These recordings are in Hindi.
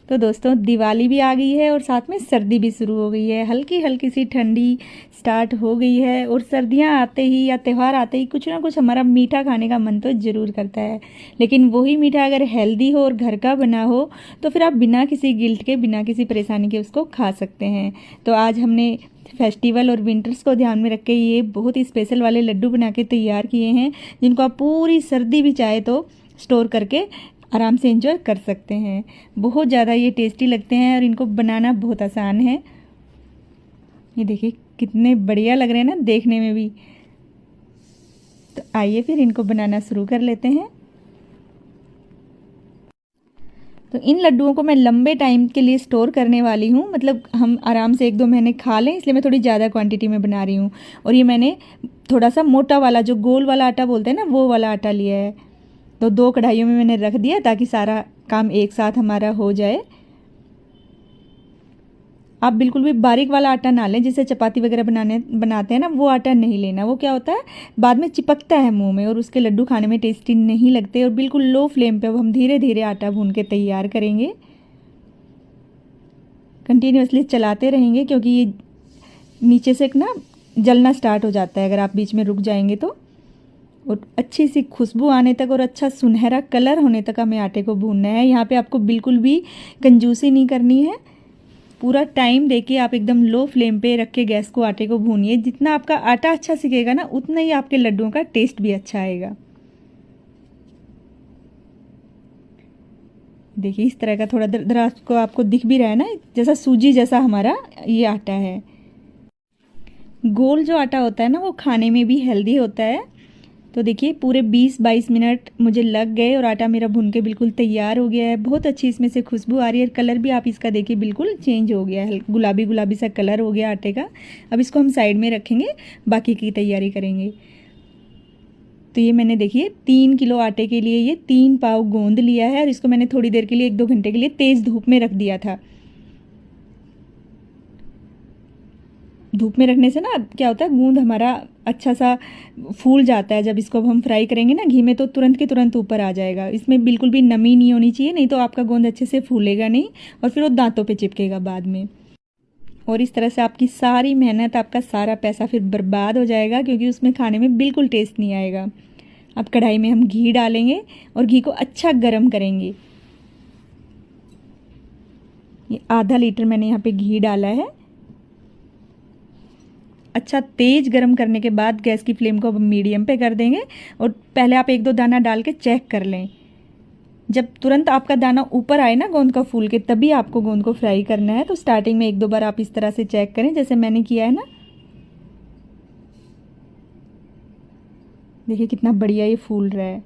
तो दोस्तों दिवाली भी आ गई है और साथ में सर्दी भी शुरू हो गई है। हल्की हल्की सी ठंडी स्टार्ट हो गई है और सर्दियां आते ही या त्यौहार आते ही कुछ ना कुछ हमारा मीठा खाने का मन तो ज़रूर करता है। लेकिन वही मीठा अगर हेल्दी हो और घर का बना हो तो फिर आप बिना किसी गिल्ट के, बिना किसी परेशानी के उसको खा सकते हैं। तो आज हमने फेस्टिवल और विंटर्स को ध्यान में रख के ये बहुत ही स्पेशल वाले लड्डू बना के तैयार किए हैं, जिनको आप पूरी सर्दी भी चाहे तो स्टोर करके आराम से एंजॉय कर सकते हैं। बहुत ज़्यादा ये टेस्टी लगते हैं और इनको बनाना बहुत आसान है। ये देखिए कितने बढ़िया लग रहे हैं ना देखने में भी। तो आइए फिर इनको बनाना शुरू कर लेते हैं। तो इन लड्डुओं को मैं लंबे टाइम के लिए स्टोर करने वाली हूँ, मतलब हम आराम से 1-2 महीने खा लें, इसलिए मैं थोड़ी ज़्यादा क्वांटिटी में बना रही हूँ। और ये मैंने थोड़ा सा मोटा वाला, जो गोल वाला आटा बोलते हैं ना, वो वाला आटा लिया है। तो 2 कढ़ाइयों में मैंने रख दिया ताकि सारा काम एक साथ हमारा हो जाए। आप बिल्कुल भी बारीक वाला आटा ना लें, जिसे चपाती वगैरह बनाते हैं ना, वो आटा नहीं लेना। वो क्या होता है, बाद में चिपकता है मुंह में और उसके लड्डू खाने में टेस्टी नहीं लगते। और बिल्कुल लो फ्लेम पे अब हम धीरे धीरे आटा भून के तैयार करेंगे। कंटिन्यूअसली चलाते रहेंगे क्योंकि ये नीचे से ना जलना स्टार्ट हो जाता है अगर आप बीच में रुक जाएंगे तो। और अच्छी सी खुशबू आने तक और अच्छा सुनहरा कलर होने तक हमें आटे को भूनना है। यहाँ पे आपको बिल्कुल भी कंजूसी नहीं करनी है। पूरा टाइम देखिए, आप एकदम लो फ्लेम पे रख के गैस को आटे को भूनिए। जितना आपका आटा अच्छा सिकेगा ना, उतना ही आपके लड्डुओं का टेस्ट भी अच्छा आएगा। देखिए इस तरह का थोड़ा दरदरा को आपको दिख भी रहा है ना, जैसा सूजी जैसा हमारा ये आटा है। गोल जो आटा होता है ना, वो खाने में भी हेल्दी होता है। तो देखिए पूरे 20-22 मिनट मुझे लग गए और आटा मेरा भून के बिल्कुल तैयार हो गया है। बहुत अच्छी इसमें से खुशबू आ रही है। कलर भी आप इसका देखिए बिल्कुल चेंज हो गया है, गुलाबी गुलाबी सा कलर हो गया आटे का। अब इसको हम साइड में रखेंगे, बाकी की तैयारी करेंगे। तो ये मैंने देखिए 3 किलो आटे के लिए ये 3 पाव गोंद लिया है और इसको मैंने थोड़ी देर के लिए 1-2 घंटे के लिए तेज़ धूप में रख दिया था। धूप में रखने से ना क्या होता है, गूंद हमारा अच्छा सा फूल जाता है। जब इसको हम फ्राई करेंगे ना घी में, तो तुरंत के तुरंत ऊपर आ जाएगा। इसमें बिल्कुल भी नमी नहीं होनी चाहिए, नहीं तो आपका गोंद अच्छे से फूलेगा नहीं और फिर वो दांतों पे चिपकेगा बाद में। और इस तरह से आपकी सारी मेहनत, आपका सारा पैसा फिर बर्बाद हो जाएगा, क्योंकि उसमें खाने में बिल्कुल टेस्ट नहीं आएगा। अब कढ़ाई में हम घी डालेंगे और घी को अच्छा गर्म करेंगे। ये आधा लीटर मैंने यहाँ पे घी डाला है। अच्छा तेज़ गरम करने के बाद गैस की फ्लेम को मीडियम पे कर देंगे और पहले आप 1-2 दाना डाल के चेक कर लें। जब तुरंत आपका दाना ऊपर आए ना गोंद का फूल के, तभी आपको गोंद को फ्राई करना है। तो स्टार्टिंग में 1-2 बार आप इस तरह से चेक करें, जैसे मैंने किया है ना। देखिए कितना बढ़िया ये फूल रहा है।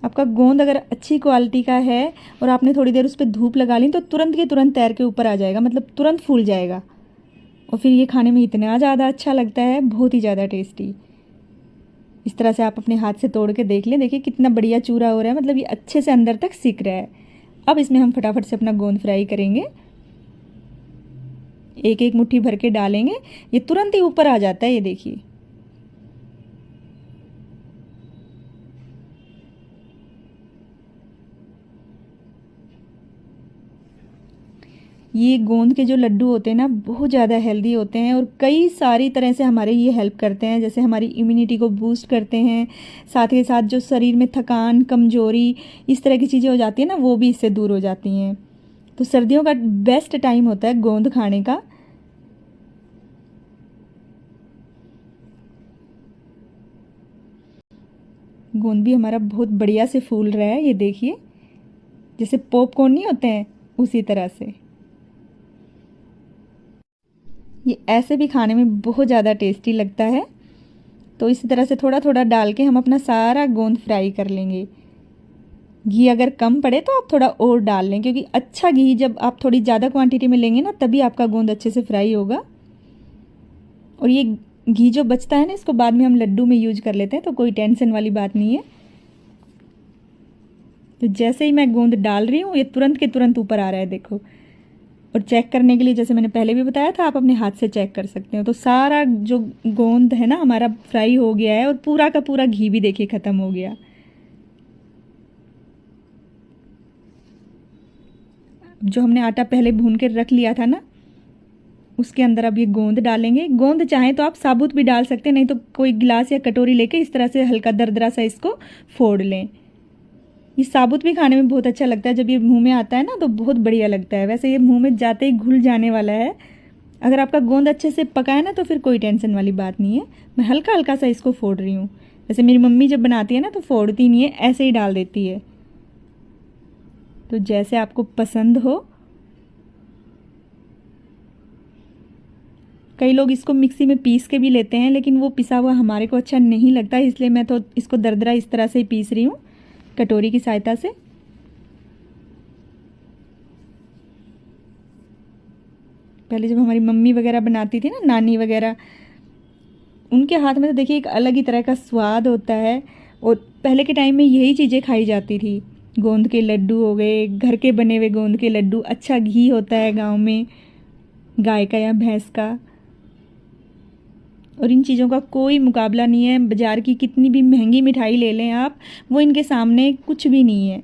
आपका गोंद अगर अच्छी क्वालिटी का है और आपने थोड़ी देर उस पर धूप लगा ली, तो तुरंत के तुरंत तैर के ऊपर आ जाएगा, मतलब तुरंत फूल जाएगा। और फिर ये खाने में इतना ज़्यादा अच्छा लगता है, बहुत ही ज़्यादा टेस्टी। इस तरह से आप अपने हाथ से तोड़ के देख लें। देखिए कितना बढ़िया चूरा हो रहा है, मतलब ये अच्छे से अंदर तक सिक रहा है। अब इसमें हम फटाफट से अपना गोंद फ्राई करेंगे। एक एक मुट्ठी भर के डालेंगे, ये तुरंत ही ऊपर आ जाता है। ये देखिए ये गोंद के जो लड्डू होते हैं ना, बहुत ज़्यादा हेल्दी होते हैं और कई सारी तरह से हमारे ये हेल्प करते हैं। जैसे हमारी इम्यूनिटी को बूस्ट करते हैं, साथ के साथ जो शरीर में थकान, कमजोरी, इस तरह की चीज़ें हो जाती हैं ना, वो भी इससे दूर हो जाती हैं। तो सर्दियों का बेस्ट टाइम होता है गोंद खाने का। गोंद भी हमारा बहुत बढ़िया से फूल रहा है, ये देखिए जैसे पॉपकॉर्न नहीं होते हैं, उसी तरह से। ये ऐसे भी खाने में बहुत ज़्यादा टेस्टी लगता है। तो इसी तरह से थोड़ा थोड़ा डाल के हम अपना सारा गोंद फ्राई कर लेंगे। घी अगर कम पड़े तो आप थोड़ा और डाल लें, क्योंकि अच्छा घी जब आप थोड़ी ज़्यादा क्वांटिटी में लेंगे ना, तभी आपका गोंद अच्छे से फ्राई होगा। और ये घी जो बचता है ना, इसको बाद में हम लड्डू में यूज कर लेते हैं, तो कोई टेंशन वाली बात नहीं है। तो जैसे ही मैं गोंद डाल रही हूँ, ये तुरंत के तुरंत ऊपर आ रहा है, देखो। और चेक करने के लिए, जैसे मैंने पहले भी बताया था, आप अपने हाथ से चेक कर सकते हो। तो सारा जो गोंद है ना हमारा फ्राई हो गया है और पूरा का पूरा घी भी देखिए ख़त्म हो गया। जो हमने आटा पहले भून के रख लिया था ना, उसके अंदर अब ये गोंद डालेंगे। गोंद चाहें तो आप साबुत भी डाल सकते हैं, नहीं तो कोई गिलास या कटोरी लेके इस तरह से हल्का दरदरा सा इसको फोड़ लें। ये साबुत भी खाने में बहुत अच्छा लगता है, जब ये मुंह में आता है ना तो बहुत बढ़िया लगता है। वैसे ये मुंह में जाते ही घुल जाने वाला है। अगर आपका गोंद अच्छे से पका है ना तो फिर कोई टेंशन वाली बात नहीं है। मैं हल्का हल्का सा इसको फोड़ रही हूँ। वैसे मेरी मम्मी जब बनाती है ना तो फोड़ती नहीं है, ऐसे ही डाल देती है। तो जैसे आपको पसंद हो। कई लोग इसको मिक्सी में पीस के भी लेते हैं, लेकिन वो पिसा हुआ हमारे को अच्छा नहीं लगता, इसलिए मैं तो इसको दरदरा इस तरह से ही पीस रही हूँ कटोरी की सहायता से। पहले जब हमारी मम्मी वगैरह बनाती थी ना, नानी वगैरह, उनके हाथ में तो देखिए एक अलग ही तरह का स्वाद होता है। और पहले के टाइम में यही चीज़ें खाई जाती थी। गोंद के लड्डू हो गए, घर के बने हुए गोंद के लड्डू, अच्छा घी होता है गांव में, गाय का या भैंस का। और इन चीज़ों का कोई मुकाबला नहीं है। बाज़ार की कितनी भी महंगी मिठाई ले लें आप, वो इनके सामने कुछ भी नहीं है।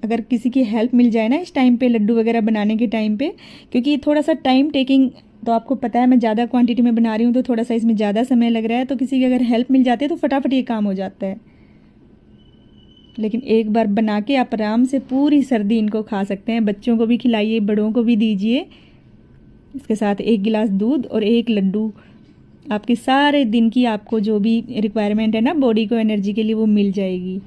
अगर किसी की हेल्प मिल जाए ना इस टाइम पे, लड्डू वगैरह बनाने के टाइम पे, क्योंकि थोड़ा सा टाइम टेकिंग, तो आपको पता है मैं ज़्यादा क्वांटिटी में बना रही हूँ तो थोड़ा सा इसमें ज़्यादा समय लग रहा है, तो किसी की अगर हेल्प मिल जाती है तो फटाफट ये काम हो जाता है। लेकिन एक बार बना के आप आराम से पूरी सर्दी इनको खा सकते हैं। बच्चों को भी खिलाइए, बड़ों को भी दीजिए। इसके साथ 1 गिलास दूध और 1 लड्डू, आपके सारे दिन की आपको जो भी रिक्वायरमेंट है ना बॉडी को एनर्जी के लिए, वो मिल जाएगी।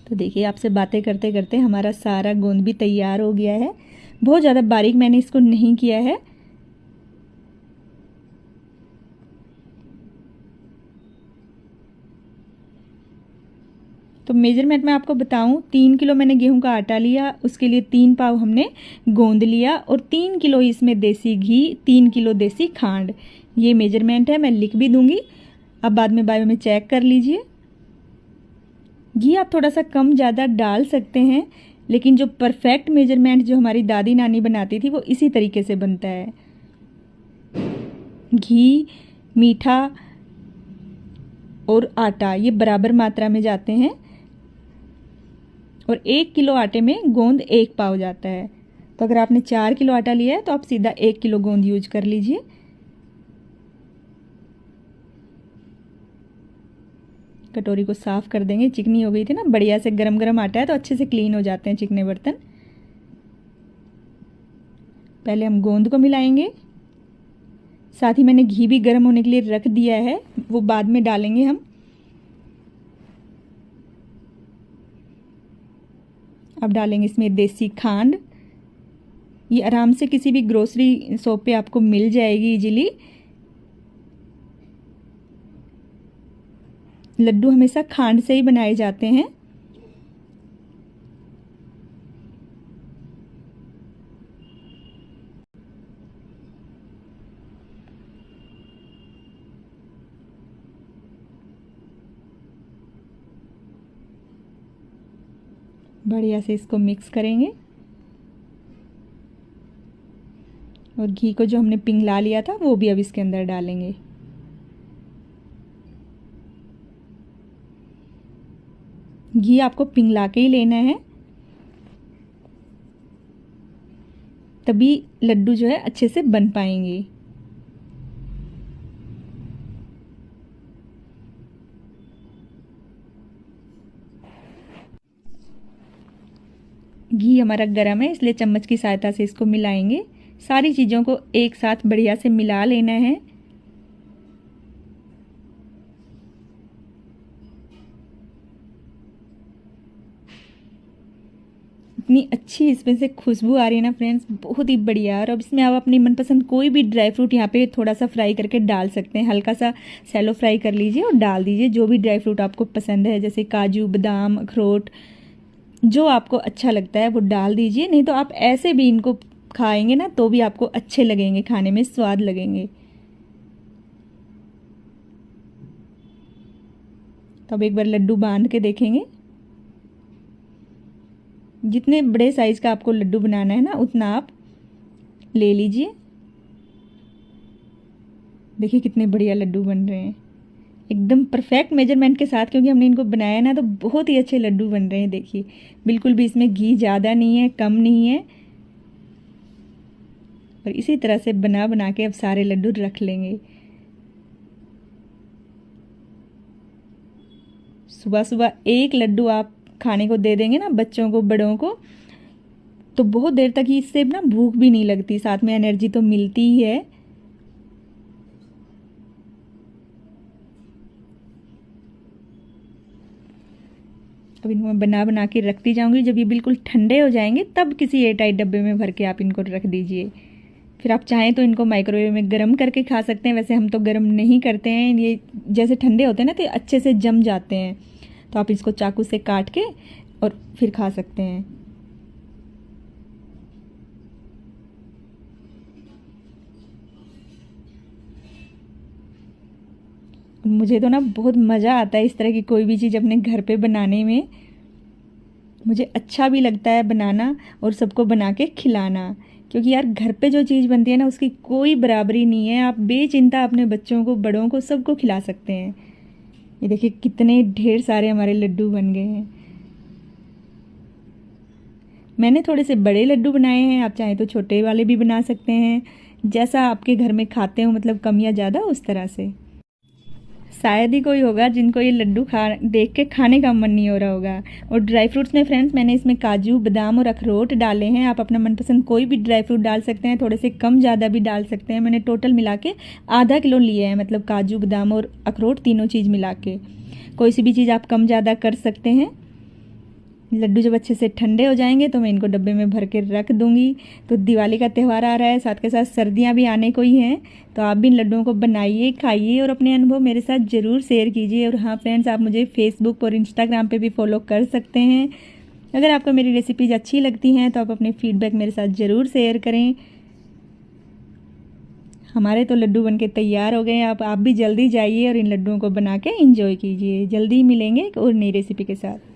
तो देखिए आपसे बातें करते करते हमारा सारा गोंद भी तैयार हो गया है। बहुत ज़्यादा बारीक मैंने इसको नहीं किया है। तो मेजरमेंट में आपको बताऊं, 3 किलो मैंने गेहूं का आटा लिया, उसके लिए 3 पाव हमने गोंद लिया, और 3 किलो इसमें देसी घी, 3 किलो देसी खांड। ये मेजरमेंट है, मैं लिख भी दूंगी, आप बाद में बायो में चेक कर लीजिए। घी आप थोड़ा सा कम ज़्यादा डाल सकते हैं, लेकिन जो परफेक्ट मेजरमेंट जो हमारी दादी नानी बनाती थी वो इसी तरीके से बनता है। घी, मीठा और आटा ये बराबर मात्रा में जाते हैं, और 1 किलो आटे में गोंद 1 पाव जाता है। तो अगर आपने 4 किलो आटा लिया है तो आप सीधा 1 किलो गोंद यूज कर लीजिए। कटोरी को साफ कर देंगे, चिकनी हो गई थी ना, बढ़िया से गरम गरम आटा है तो अच्छे से क्लीन हो जाते हैं चिकने बर्तन। पहले हम गोंद को मिलाएंगे, साथ ही मैंने घी भी गर्म होने के लिए रख दिया है, वो बाद में डालेंगे हम। अब डालेंगे इसमें देसी खांड। ये आराम से किसी भी ग्रोसरी शॉप पे आपको मिल जाएगी इजीली। लड्डू हमेशा खांड से ही बनाए जाते हैं। बढ़िया से इसको मिक्स करेंगे, और घी को जो हमने पिघला लिया था वो भी अब इसके अंदर डालेंगे। घी आपको पिघला के ही लेना है, तभी लड्डू जो है अच्छे से बन पाएंगे। घी हमारा गर्म है, इसलिए चम्मच की सहायता से इसको मिलाएंगे। सारी चीज़ों को एक साथ बढ़िया से मिला लेना है। इतनी अच्छी इसमें से खुशबू आ रही है ना फ्रेंड्स, बहुत ही बढ़िया। और अब इसमें आप अपनी मनपसंद कोई भी ड्राई फ्रूट यहाँ पे थोड़ा सा फ्राई करके डाल सकते हैं। हल्का सा सैलो फ्राई कर लीजिए और डाल दीजिए जो भी ड्राई फ्रूट आपको पसंद है, जैसे काजू, बादाम, अखरोट, जो आपको अच्छा लगता है वो डाल दीजिए। नहीं तो आप ऐसे भी इनको खाएंगे ना तो भी आपको अच्छे लगेंगे, खाने में स्वाद लगेंगे। तो अब एक बार लड्डू बांध के देखेंगे। जितने बड़े साइज का आपको लड्डू बनाना है ना उतना आप ले लीजिए। देखिए कितने बढ़िया लड्डू बन रहे हैं। एकदम परफेक्ट मेजरमेंट के साथ, क्योंकि हमने इनको बनाया ना तो बहुत ही अच्छे लड्डू बन रहे हैं। देखिए बिल्कुल भी इसमें घी ज़्यादा नहीं है, कम नहीं है। और इसी तरह से बना बना के अब सारे लड्डू रख लेंगे। सुबह सुबह एक लड्डू आप खाने को दे देंगे ना बच्चों को, बड़ों को, तो बहुत देर तक ही इससे ना भूख भी नहीं लगती, साथ में एनर्जी तो मिलती ही है। अब इनको मैं बना बना के रखती जाऊंगी। जब ये बिल्कुल ठंडे हो जाएंगे तब किसी एयर टाइट डब्बे में भर के आप इनको रख दीजिए। फिर आप चाहें तो इनको माइक्रोवेव में गर्म करके खा सकते हैं। वैसे हम तो गर्म नहीं करते हैं, ये जैसे ठंडे होते हैं ना तो अच्छे से जम जाते हैं। तो आप इसको चाकू से काट के और फिर खा सकते हैं। मुझे तो ना बहुत मज़ा आता है इस तरह की कोई भी चीज़ अपने घर पे बनाने में। मुझे अच्छा भी लगता है बनाना और सबको बना के खिलाना, क्योंकि यार घर पे जो चीज़ बनती है ना उसकी कोई बराबरी नहीं है। आप बेचिंता अपने बच्चों को, बड़ों को, सबको खिला सकते हैं। ये देखिए कितने ढेर सारे हमारे लड्डू बन गए हैं। मैंने थोड़े से बड़े लड्डू बनाए हैं, आप चाहें तो छोटे वाले भी बना सकते हैं, जैसा आपके घर में खाते हो, मतलब कम या ज़्यादा उस तरह से। शायद ही कोई होगा जिनको ये लड्डू खा देख के खाने का मन नहीं हो रहा होगा। और ड्राई फ्रूट्स में फ्रेंड्स मैंने इसमें काजू, बादाम और अखरोट डाले हैं। आप अपना मनपसंद कोई भी ड्राई फ्रूट डाल सकते हैं, थोड़े से कम ज़्यादा भी डाल सकते हैं। मैंने टोटल मिला के आधा किलो लिए हैं, मतलब काजू, बादाम और अखरोट तीनों चीज़ मिला के। कोई सी भी चीज़ आप कम ज़्यादा कर सकते हैं। लड्डू जब अच्छे से ठंडे हो जाएंगे तो मैं इनको डब्बे में भर के रख दूंगी। तो दिवाली का त्यौहार आ रहा है, साथ के साथ सर्दियां भी आने को ही हैं, तो आप भी इन लड्डुओं को बनाइए, खाइए और अपने अनुभव मेरे साथ ज़रूर शेयर कीजिए। और हाँ फ्रेंड्स, आप मुझे फेसबुक और इंस्टाग्राम पे भी फॉलो कर सकते हैं। अगर आपको मेरी रेसिपीज़ अच्छी लगती हैं तो आप अपने फीडबैक मेरे साथ ज़रूर शेयर करें। हमारे तो लड्डू बनके तैयार हो गए हैं। आप भी जल्दी जाइए और इन लड्डुओं को बना के एंजॉय कीजिए। जल्दी मिलेंगे एक और नई रेसिपी के साथ।